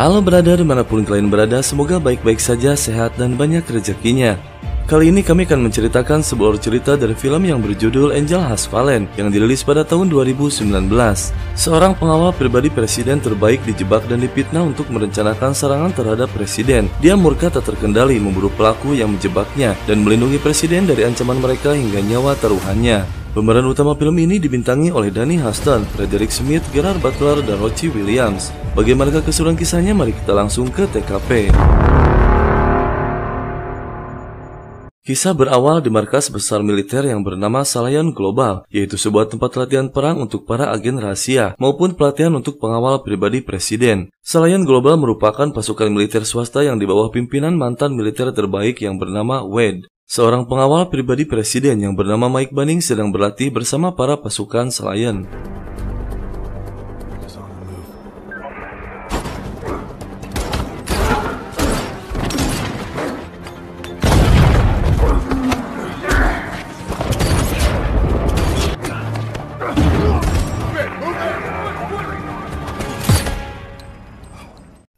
Halo brother, dimanapun kalian berada, semoga baik-baik saja, sehat, dan banyak rezekinya. Kali ini kami akan menceritakan sebuah cerita dari film yang berjudul Angel Has Fallen yang dirilis pada tahun 2019. Seorang pengawal pribadi presiden terbaik dijebak dan dipitnah untuk merencanakan serangan terhadap presiden. Dia murka tak terkendali memburu pelaku yang menjebaknya dan melindungi presiden dari ancaman mereka hingga nyawa taruhannya. Pemeran utama film ini dibintangi oleh Danny Huston, Frederick Smith, Gerard Butler, dan Robbie Williams. Bagaimana keseruan kisahnya? Mari kita langsung ke TKP. Kisah berawal di markas besar militer yang bernama Salayan Global, yaitu sebuah tempat latihan perang untuk para agen rahasia maupun pelatihan untuk pengawal pribadi presiden. Salayan Global merupakan pasukan militer swasta yang di bawah pimpinan mantan militer terbaik yang bernama Wade. Seorang pengawal pribadi presiden yang bernama Mike Bunning sedang berlatih bersama para pasukan Salayan.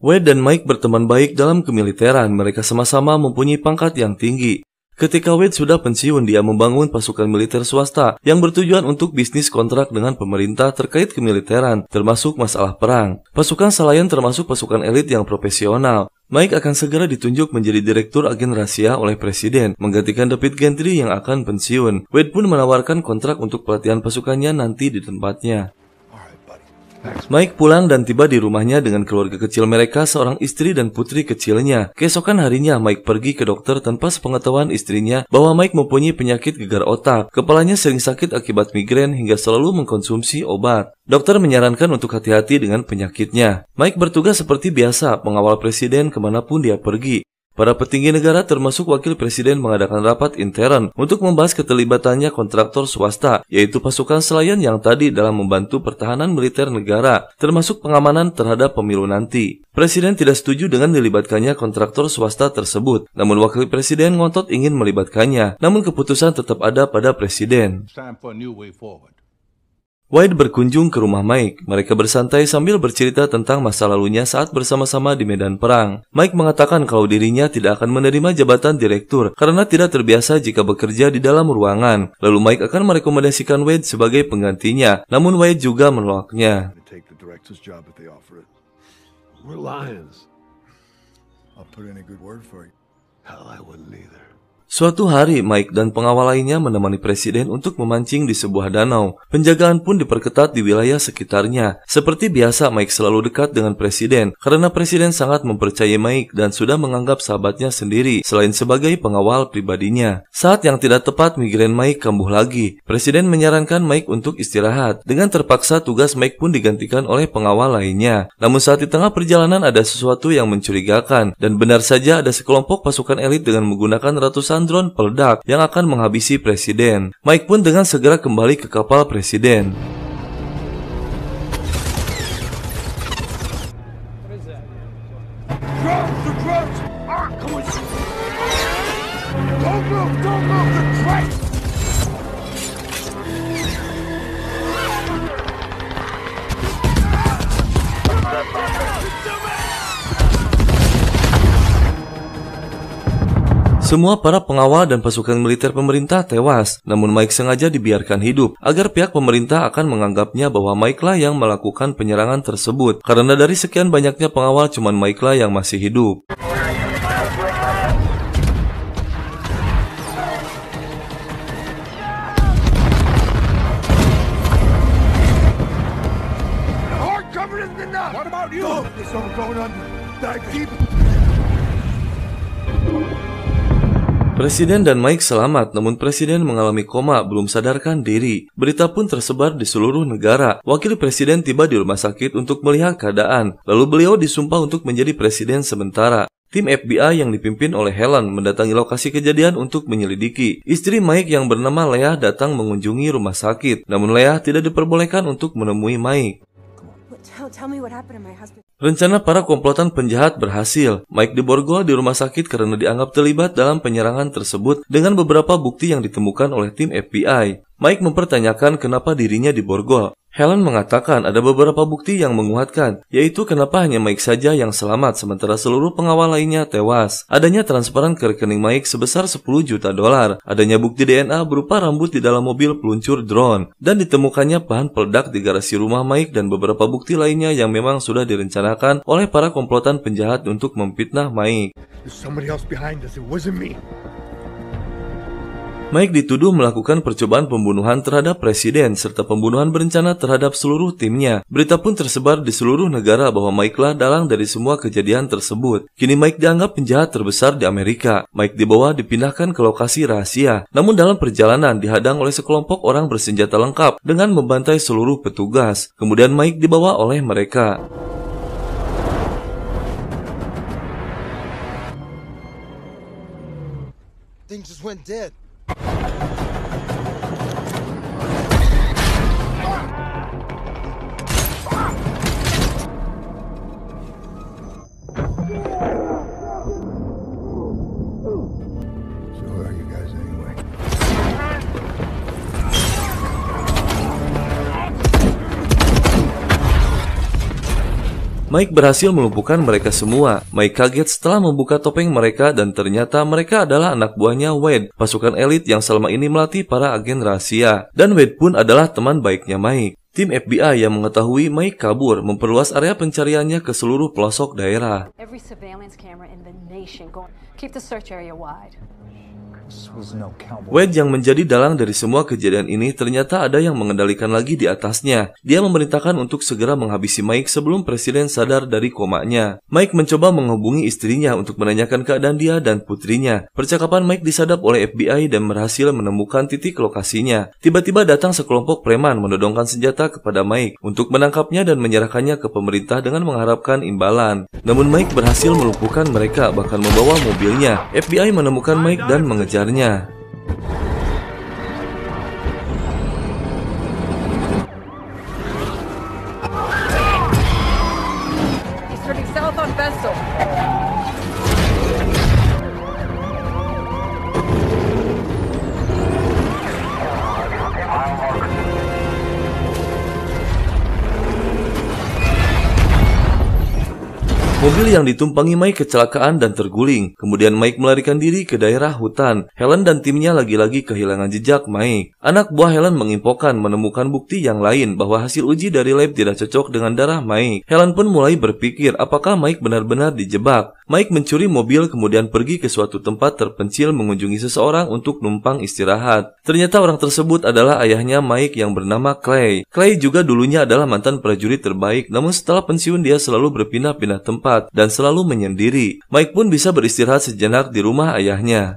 Wade dan Mike berteman baik dalam kemiliteran. Mereka sama-sama mempunyai pangkat yang tinggi. Ketika Wade sudah pensiun, dia membangun pasukan militer swasta yang bertujuan untuk bisnis kontrak dengan pemerintah terkait kemiliteran, termasuk masalah perang. Pasukan Salayan termasuk pasukan elit yang profesional. Mike akan segera ditunjuk menjadi direktur agen rahasia oleh presiden, menggantikan David Gentry yang akan pensiun. Wade pun menawarkan kontrak untuk pelatihan pasukannya nanti di tempatnya. Mike pulang dan tiba di rumahnya dengan keluarga kecil mereka, seorang istri dan putri kecilnya. Keesokan harinya, Mike pergi ke dokter tanpa sepengetahuan istrinya bahwa Mike mempunyai penyakit gegar otak. Kepalanya sering sakit akibat migrain hingga selalu mengkonsumsi obat. Dokter menyarankan untuk hati-hati dengan penyakitnya. Mike bertugas seperti biasa, pengawal presiden kemanapun dia pergi. Para petinggi negara termasuk wakil presiden mengadakan rapat intern untuk membahas keterlibatannya kontraktor swasta, yaitu pasukan Salayan yang tadi dalam membantu pertahanan militer negara, termasuk pengamanan terhadap pemilu nanti. Presiden tidak setuju dengan dilibatkannya kontraktor swasta tersebut, namun wakil presiden ngotot ingin melibatkannya, namun keputusan tetap ada pada presiden. Wade berkunjung ke rumah Mike. Mereka bersantai sambil bercerita tentang masa lalunya saat bersama-sama di medan perang. Mike mengatakan kalau dirinya tidak akan menerima jabatan direktur karena tidak terbiasa jika bekerja di dalam ruangan. Lalu Mike akan merekomendasikan Wade sebagai penggantinya, namun Wade juga menolaknya. Suatu hari, Mike dan pengawal lainnya menemani presiden untuk memancing di sebuah danau. Penjagaan pun diperketat di wilayah sekitarnya. Seperti biasa, Mike selalu dekat dengan presiden karena presiden sangat mempercayai Mike dan sudah menganggap sahabatnya sendiri selain sebagai pengawal pribadinya. Saat yang tidak tepat, migrain Mike kambuh lagi. Presiden menyarankan Mike untuk istirahat. Dengan terpaksa, tugas Mike pun digantikan oleh pengawal lainnya. Namun saat di tengah perjalanan ada sesuatu yang mencurigakan, dan benar saja ada sekelompok pasukan elit dengan menggunakan ratusan drone peledak yang akan menghabisi presiden. Mike pun dengan segera kembali ke kapal presiden. Semua para pengawal dan pasukan militer pemerintah tewas, namun Mike sengaja dibiarkan hidup agar pihak pemerintah akan menganggapnya bahwa Mike lah yang melakukan penyerangan tersebut, karena dari sekian banyaknya pengawal cuma Mike lah yang masih hidup. Presiden dan Mike selamat, namun presiden mengalami koma, belum sadarkan diri. Berita pun tersebar di seluruh negara. Wakil presiden tiba di rumah sakit untuk melihat keadaan, lalu beliau disumpah untuk menjadi presiden sementara. Tim FBI yang dipimpin oleh Helen mendatangi lokasi kejadian untuk menyelidiki. Istri Mike yang bernama Leah datang mengunjungi rumah sakit, namun Leah tidak diperbolehkan untuk menemui Mike. Rencana para komplotan penjahat berhasil. Mike diborgol di rumah sakit karena dianggap terlibat dalam penyerangan tersebut dengan beberapa bukti yang ditemukan oleh tim FBI. Mike mempertanyakan kenapa dirinya diborgol. Helen mengatakan ada beberapa bukti yang menguatkan, yaitu kenapa hanya Mike saja yang selamat sementara seluruh pengawal lainnya tewas. Adanya transferan ke rekening Mike sebesar $10 juta. Adanya bukti DNA berupa rambut di dalam mobil peluncur drone. Dan ditemukannya bahan peledak di garasi rumah Mike dan beberapa bukti lainnya yang memang sudah direncanakan oleh para komplotan penjahat untuk memfitnah Mike. Mike dituduh melakukan percobaan pembunuhan terhadap presiden serta pembunuhan berencana terhadap seluruh timnya. Berita pun tersebar di seluruh negara bahwa Mike lah dalang dari semua kejadian tersebut. Kini Mike dianggap penjahat terbesar di Amerika. Mike dibawa dipindahkan ke lokasi rahasia. Namun dalam perjalanan dihadang oleh sekelompok orang bersenjata lengkap dengan membantai seluruh petugas. Kemudian Mike dibawa oleh mereka. Things just went dead. Mike berhasil melumpuhkan mereka semua. Mike kaget setelah membuka topeng mereka dan ternyata mereka adalah anak buahnya Wade, pasukan elit yang selama ini melatih para agen rahasia. Dan Wade pun adalah teman baiknya Mike. Tim FBI yang mengetahui Mike kabur memperluas area pencariannya ke seluruh pelosok daerah. Wade yang menjadi dalang dari semua kejadian ini ternyata ada yang mengendalikan lagi di atasnya. Dia memerintahkan untuk segera menghabisi Mike sebelum presiden sadar dari komanya. Mike mencoba menghubungi istrinya untuk menanyakan keadaan dia dan putrinya. Percakapan Mike disadap oleh FBI dan berhasil menemukan titik lokasinya. Tiba-tiba datang sekelompok preman menodongkan senjata kepada Mike untuk menangkapnya dan menyerahkannya ke pemerintah dengan mengharapkan imbalan. Namun Mike berhasil melumpuhkan mereka, bahkan membawa mobilnya. FBI menemukan Mike dan mengejarnya. Mobil yang ditumpangi Mike kecelakaan dan terguling. Kemudian Mike melarikan diri ke daerah hutan. Helen dan timnya lagi-lagi kehilangan jejak Mike. Anak buah Helen menginfokan menemukan bukti yang lain bahwa hasil uji dari lab tidak cocok dengan darah Mike. Helen pun mulai berpikir apakah Mike benar-benar dijebak. Mike mencuri mobil kemudian pergi ke suatu tempat terpencil mengunjungi seseorang untuk numpang istirahat. Ternyata orang tersebut adalah ayahnya Mike yang bernama Clay. Clay juga dulunya adalah mantan prajurit terbaik, namun setelah pensiun dia selalu berpindah-pindah tempat dan selalu menyendiri. Mike pun bisa beristirahat sejenak di rumah ayahnya.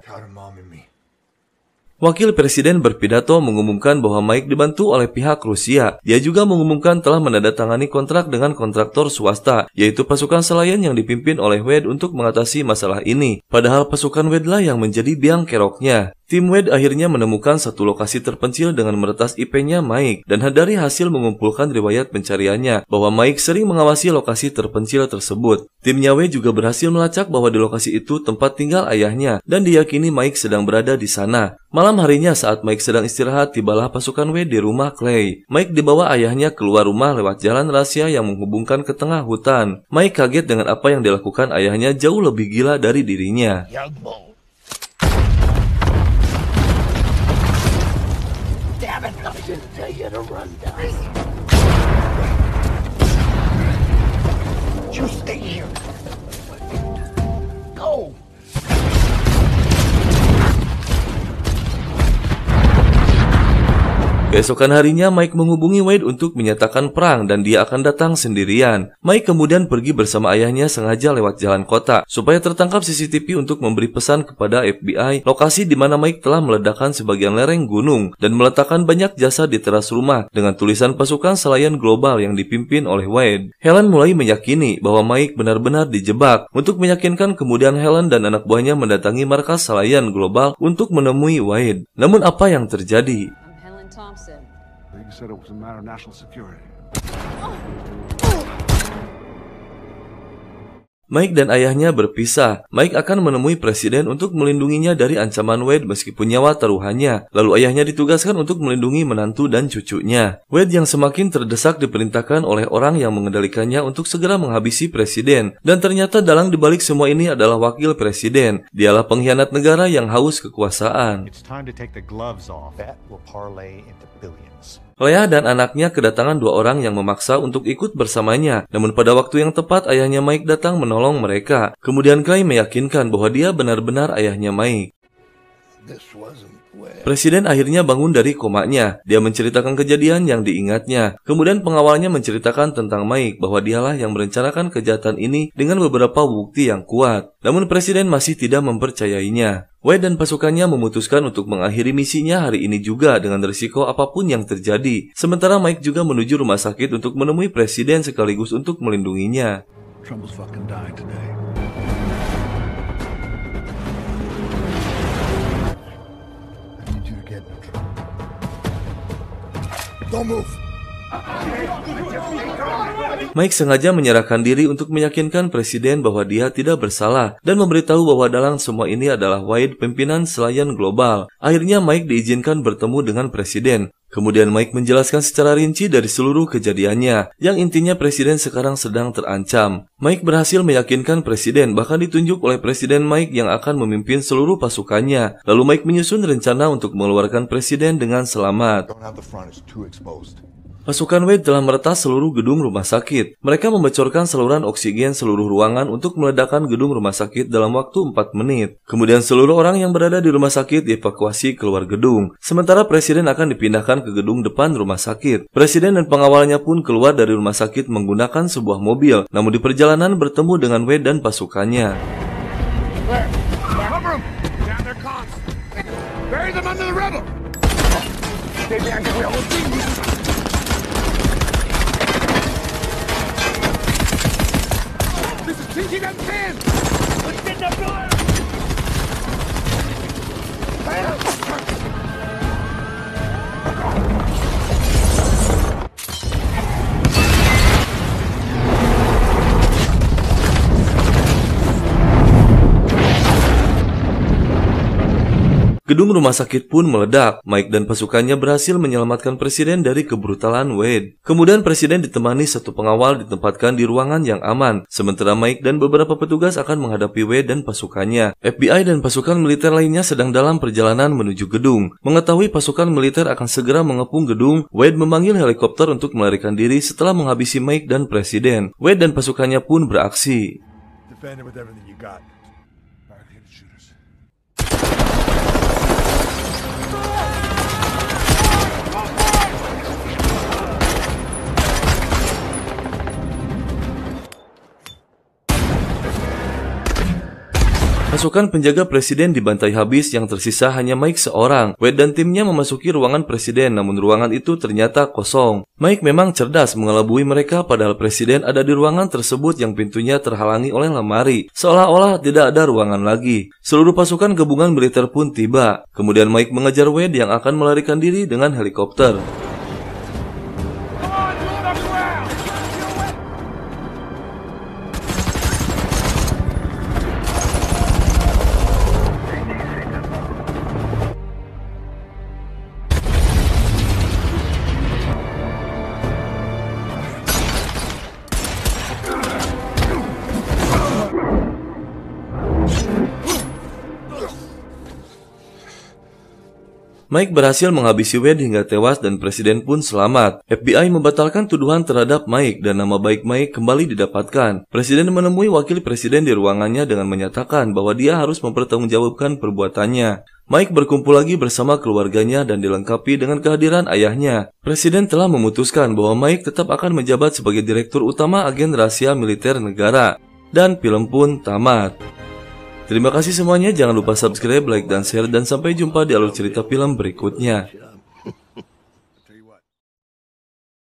Wakil Presiden berpidato mengumumkan bahwa Mike dibantu oleh pihak Rusia. Dia juga mengumumkan telah menandatangani kontrak dengan kontraktor swasta, yaitu pasukan Selayan yang dipimpin oleh Wade untuk mengatasi masalah ini. Padahal pasukan Wade lah yang menjadi biang keroknya. Tim Wade akhirnya menemukan satu lokasi terpencil dengan meretas IP-nya Mike, dan dari hasil mengumpulkan riwayat pencariannya bahwa Mike sering mengawasi lokasi terpencil tersebut. Timnya Wade juga berhasil melacak bahwa di lokasi itu tempat tinggal ayahnya, dan diyakini Mike sedang berada di sana. Malam harinya saat Mike sedang istirahat, tibalah pasukan Wade di rumah Clay. Mike dibawa ayahnya keluar rumah lewat jalan rahasia yang menghubungkan ke tengah hutan. Mike kaget dengan apa yang dilakukan ayahnya jauh lebih gila dari dirinya. You stay here. Go. Keesokan harinya Mike menghubungi Wade untuk menyatakan perang dan dia akan datang sendirian. Mike kemudian pergi bersama ayahnya sengaja lewat jalan kota supaya tertangkap CCTV untuk memberi pesan kepada FBI lokasi di mana Mike telah meledakkan sebagian lereng gunung dan meletakkan banyak jasad di teras rumah dengan tulisan pasukan Selayan Global yang dipimpin oleh Wade. Helen mulai meyakini bahwa Mike benar-benar dijebak. Untuk meyakinkan, kemudian Helen dan anak buahnya mendatangi markas Selayan Global untuk menemui Wade. Namun apa yang terjadi? Thompson. You said it was a matter of national security. Mike dan ayahnya berpisah. Mike akan menemui presiden untuk melindunginya dari ancaman Wade meskipun nyawa taruhannya. Lalu ayahnya ditugaskan untuk melindungi menantu dan cucunya. Wade yang semakin terdesak diperintahkan oleh orang yang mengendalikannya untuk segera menghabisi presiden. Dan ternyata dalang dibalik semua ini adalah wakil presiden. Dialah pengkhianat negara yang haus kekuasaan. It's time to take the gloves off. That will parlay into billions. Leah dan anaknya kedatangan dua orang yang memaksa untuk ikut bersamanya. Namun pada waktu yang tepat ayahnya Mike datang menolong mereka. Kemudian Clay meyakinkan bahwa dia benar-benar ayahnya Mike. This wasn't well. Presiden akhirnya bangun dari komanya. Dia menceritakan kejadian yang diingatnya. Kemudian pengawalnya menceritakan tentang Mike bahwa dialah yang merencanakan kejahatan ini dengan beberapa bukti yang kuat. Namun presiden masih tidak mempercayainya. Wade dan pasukannya memutuskan untuk mengakhiri misinya hari ini juga dengan risiko apapun yang terjadi. Sementara Mike juga menuju rumah sakit untuk menemui presiden sekaligus untuk melindunginya. Trump's fucking dying today. I need you to get in the truck. Don't move. Mike sengaja menyerahkan diri untuk meyakinkan presiden bahwa dia tidak bersalah dan memberitahu bahwa dalang semua ini adalah Wade, pimpinan selayan global. Akhirnya Mike diizinkan bertemu dengan presiden. Kemudian Mike menjelaskan secara rinci dari seluruh kejadiannya, yang intinya presiden sekarang sedang terancam. Mike berhasil meyakinkan presiden, bahkan ditunjuk oleh presiden Mike yang akan memimpin seluruh pasukannya. Lalu Mike menyusun rencana untuk mengeluarkan presiden dengan selamat. Don't have the front, it's too exposed. Pasukan Wade telah meretas seluruh gedung rumah sakit. Mereka membocorkan saluran oksigen seluruh ruangan untuk meledakkan gedung rumah sakit dalam waktu 4 menit. Kemudian seluruh orang yang berada di rumah sakit dievakuasi keluar gedung. Sementara presiden akan dipindahkan ke gedung depan rumah sakit. Presiden dan pengawalnya pun keluar dari rumah sakit menggunakan sebuah mobil. Namun di perjalanan bertemu dengan Wade dan pasukannya. Cover him! Down their cons! Bury them under the rubble! Stay behind the wheel. This is teaching them hands! Let's get the blood! Gedung rumah sakit pun meledak. Mike dan pasukannya berhasil menyelamatkan presiden dari kebrutalan Wade. Kemudian presiden ditemani satu pengawal ditempatkan di ruangan yang aman. Sementara Mike dan beberapa petugas akan menghadapi Wade dan pasukannya. FBI dan pasukan militer lainnya sedang dalam perjalanan menuju gedung. Mengetahui pasukan militer akan segera mengepung gedung, Wade memanggil helikopter untuk melarikan diri setelah menghabisi Mike dan presiden. Wade dan pasukannya pun beraksi. Defend it with everything you got. Fire the hidden shooters. Pasukan penjaga presiden dibantai habis, yang tersisa hanya Mike seorang. Wade dan timnya memasuki ruangan presiden, namun ruangan itu ternyata kosong. Mike memang cerdas mengelabui mereka, padahal presiden ada di ruangan tersebut yang pintunya terhalangi oleh lemari. Seolah-olah tidak ada ruangan lagi. Seluruh pasukan gabungan militer pun tiba. Kemudian Mike mengejar Wade yang akan melarikan diri dengan helikopter. Mike berhasil menghabisi Wade hingga tewas dan presiden pun selamat. FBI membatalkan tuduhan terhadap Mike dan nama baik Mike kembali didapatkan. Presiden menemui wakil presiden di ruangannya dengan menyatakan bahwa dia harus mempertanggungjawabkan perbuatannya. Mike berkumpul lagi bersama keluarganya dan dilengkapi dengan kehadiran ayahnya. Presiden telah memutuskan bahwa Mike tetap akan menjabat sebagai direktur utama agen rahasia militer negara. Dan film pun tamat. Terima kasih semuanya, jangan lupa subscribe, like, dan share, dan sampai jumpa di alur cerita film berikutnya.